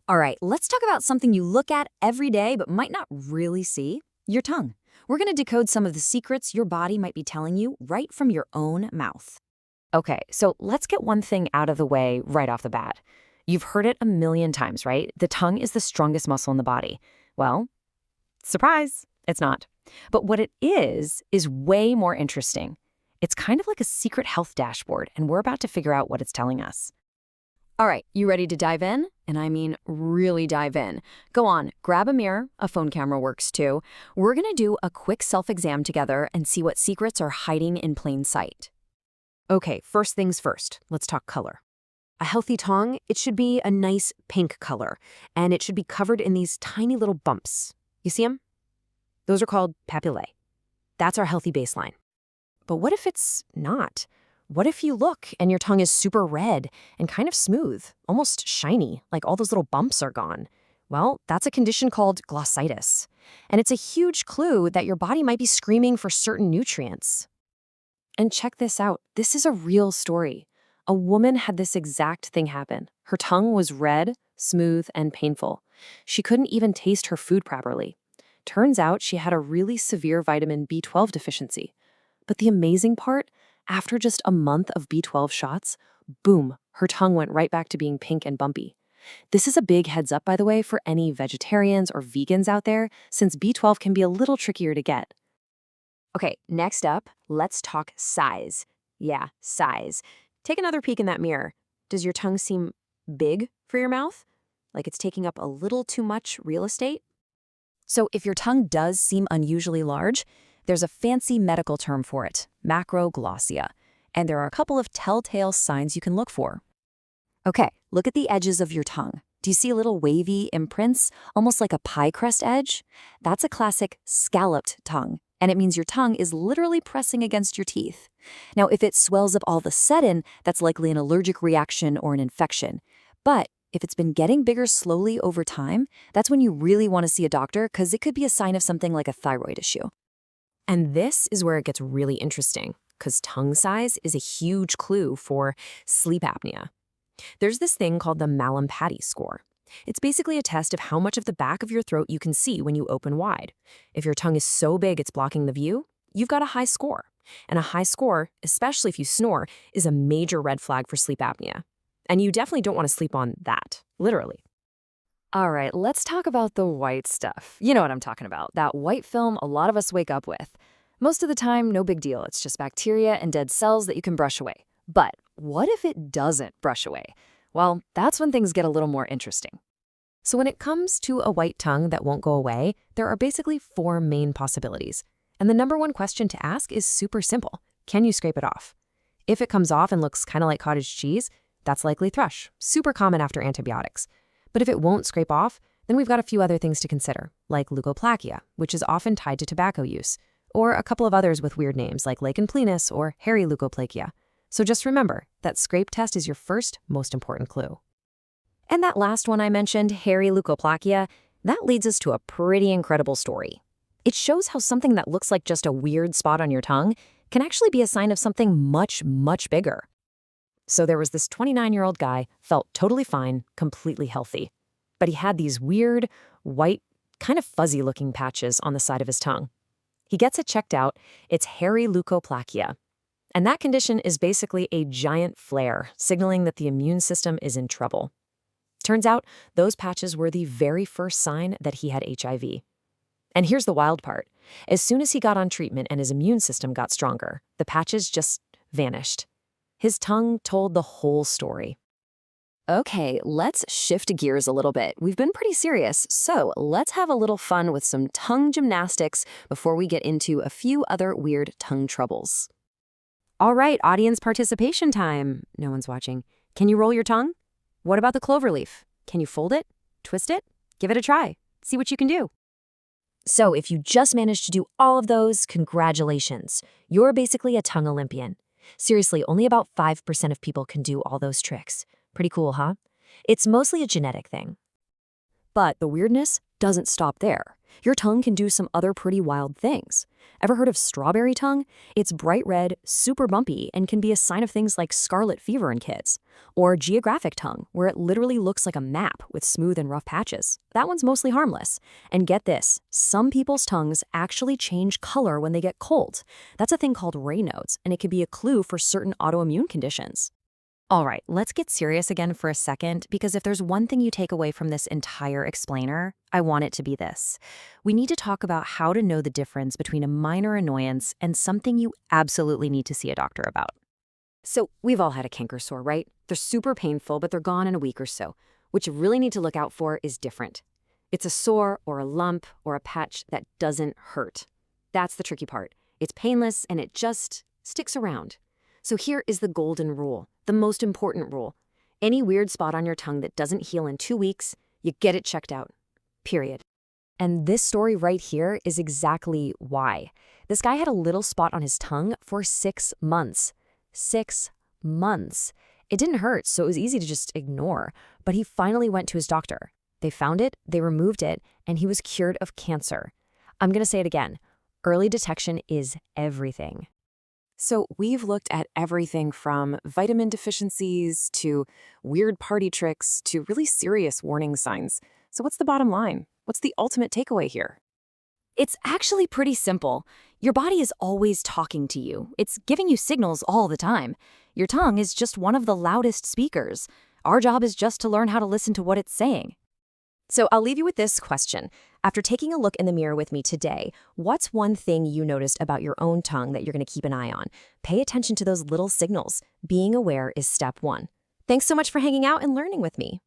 All right, let's talk about something you look at every day but might not really see, your tongue. We're going to decode some of the secrets your body might be telling you right from your own mouth. Okay, so let's get one thing out of the way right off the bat. You've heard it a million times, right? The tongue is the strongest muscle in the body. Well, surprise, it's not. But what it is way more interesting. It's kind of like a secret health dashboard, and we're about to figure out what it's telling us. All right, you ready to dive in? And I mean really dive in. Go on, grab a mirror, a phone camera works too. We're going to do a quick self-exam together and see what secrets are hiding in plain sight. Okay, first things first, let's talk color. A healthy tongue, it should be a nice pink color, and it should be covered in these tiny little bumps. You see them? Those are called papillae. That's our healthy baseline. But what if it's not? What if you look and your tongue is super red and kind of smooth, almost shiny, like all those little bumps are gone? Well, that's a condition called glossitis. And it's a huge clue that your body might be screaming for certain nutrients. And check this out. This is a real story. A woman had this exact thing happen. Her tongue was red, smooth, and painful. She couldn't even taste her food properly. Turns out she had a really severe vitamin B12 deficiency. But the amazing part, after just a month of B12 shots, boom, her tongue went right back to being pink and bumpy. This is a big heads up, by the way, for any vegetarians or vegans out there, since B12 can be a little trickier to get. Okay, next up, let's talk size. Yeah, size. Take another peek in that mirror. Does your tongue seem big for your mouth? Like it's taking up a little too much real estate? So if your tongue does seem unusually large, there's a fancy medical term for it, macroglossia. And there are a couple of telltale signs you can look for. Okay, look at the edges of your tongue. Do you see little wavy imprints, almost like a pie crust edge? That's a classic scalloped tongue, and it means your tongue is literally pressing against your teeth. Now, if it swells up all of a sudden, that's likely an allergic reaction or an infection. But if it's been getting bigger slowly over time, that's when you really want to see a doctor because it could be a sign of something like a thyroid issue. And this is where it gets really interesting, because tongue size is a huge clue for sleep apnea. There's this thing called the Mallampati score. It's basically a test of how much of the back of your throat you can see when you open wide. If your tongue is so big it's blocking the view, you've got a high score. And a high score, especially if you snore, is a major red flag for sleep apnea. And you definitely don't want to sleep on that, literally. All right, let's talk about the white stuff. You know what I'm talking about, that white film a lot of us wake up with. Most of the time, no big deal. It's just bacteria and dead cells that you can brush away. But what if it doesn't brush away? Well, that's when things get a little more interesting. So when it comes to a white tongue that won't go away, there are basically 4 main possibilities. And the number one question to ask is super simple. Can you scrape it off? If it comes off and looks kind of like cottage cheese, that's likely thrush, super common after antibiotics. But if it won't scrape off, then we've got a few other things to consider, like leukoplakia, which is often tied to tobacco use, or a couple of others with weird names like lichen planus or hairy leukoplakia. So just remember that scrape test is your first, most important clue. And that last one I mentioned, hairy leukoplakia, that leads us to a pretty incredible story. It shows how something that looks like just a weird spot on your tongue can actually be a sign of something much, much bigger. So there was this 29-year-old guy, felt totally fine, completely healthy. But he had these weird, white, kind of fuzzy-looking patches on the side of his tongue. He gets it checked out. It's hairy leukoplakia. And that condition is basically a giant flare, signaling that the immune system is in trouble. Turns out, those patches were the very first sign that he had HIV. And here's the wild part. As soon as he got on treatment and his immune system got stronger, the patches just vanished. His tongue told the whole story. Okay, let's shift gears a little bit. We've been pretty serious, so let's have a little fun with some tongue gymnastics before we get into a few other weird tongue troubles. All right, audience participation time. No one's watching. Can you roll your tongue? What about the clover leaf? Can you fold it? Twist it? Give it a try. See what you can do. So if you just managed to do all of those, congratulations. You're basically a tongue Olympian. Seriously, only about 5% of people can do all those tricks. Pretty cool, huh? It's mostly a genetic thing. But the weirdness doesn't stop there. Your tongue can do some other pretty wild things. Ever heard of strawberry tongue? It's bright red, super bumpy, and can be a sign of things like scarlet fever in kids. Or geographic tongue, where it literally looks like a map with smooth and rough patches. That one's mostly harmless. And get this, some people's tongues actually change color when they get cold. That's a thing called Raynaud's, and it can be a clue for certain autoimmune conditions. All right, let's get serious again for a second, because if there's one thing you take away from this entire explainer, I want it to be this. We need to talk about how to know the difference between a minor annoyance and something you absolutely need to see a doctor about. So we've all had a canker sore, right? They're super painful, but they're gone in a week or so. What you really need to look out for is different. It's a sore or a lump or a patch that doesn't hurt. That's the tricky part. It's painless and it just sticks around. So here is the golden rule, the most important rule. Any weird spot on your tongue that doesn't heal in 2 weeks, you get it checked out. Period. And this story right here is exactly why. This guy had a little spot on his tongue for 6 months. 6 months. It didn't hurt, so it was easy to just ignore. But he finally went to his doctor. They found it, they removed it, and he was cured of cancer. I'm going to say it again. Early detection is everything. So we've looked at everything from vitamin deficiencies to weird party tricks to really serious warning signs. So what's the bottom line? What's the ultimate takeaway here? It's actually pretty simple. Your body is always talking to you. It's giving you signals all the time. Your tongue is just one of the loudest speakers. Our job is just to learn how to listen to what it's saying. So I'll leave you with this question. After taking a look in the mirror with me today, what's one thing you noticed about your own tongue that you're going to keep an eye on? Pay attention to those little signals. Being aware is step 1. Thanks so much for hanging out and learning with me.